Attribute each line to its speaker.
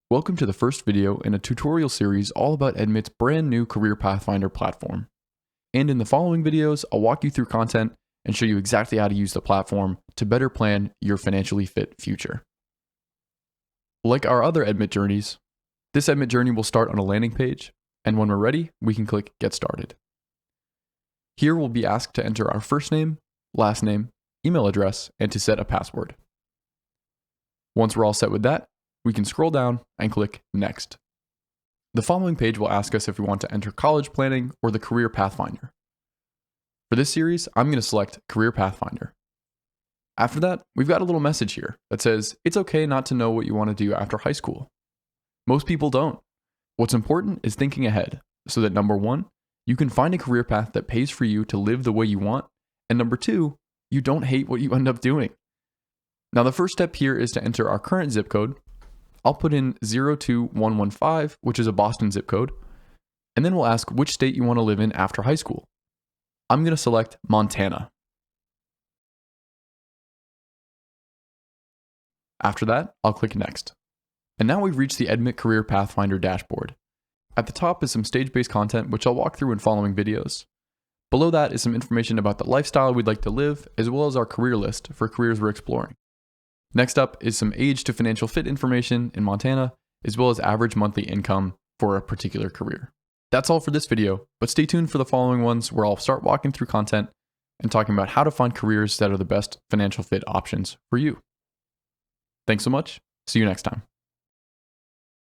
Speaker 1: Welcome to the first video in a tutorial series all about Edmit's brand new Career Pathfinder platform. And in the following videos, I'll walk you through content and show you exactly how to use the platform to better plan your financially fit future. Like our other Edmit journeys, this Edmit journey will start on a landing page, and when we're ready, we can click Get Started. Here we'll be asked to enter our first name, last name, email address, and to set a password. Once we're all set with that, we can scroll down and click Next. The following page will ask us if we want to enter college planning or the Career Pathfinder. For this series, I'm going to select Career Pathfinder. After that, we've got a little message here that says it's okay not to know what you want to do after high school. Most people don't. What's important is thinking ahead so that number one, you can find a career path that pays for you to live the way you want, and number two, you don't hate what you end up doing. Now the first step here is to enter our current zip code. I'll put in 02115, which is a Boston zip code, and then we'll ask which state you want to live in after high school. I'm going to select Montana. After that, I'll click Next. And now we've reached the Edmit Career Pathfinder dashboard. At the top is some stage-based content, which I'll walk through in following videos. Below that is some information about the lifestyle we'd like to live, as well as our career list for careers we're exploring. Next up is some age to financial fit information in Montana, as well as average monthly income for a particular career. That's all for this video, but stay tuned for the following ones where I'll start walking through content and talking about how to find careers that are the best financial fit options for you. Thanks so much. See you next time.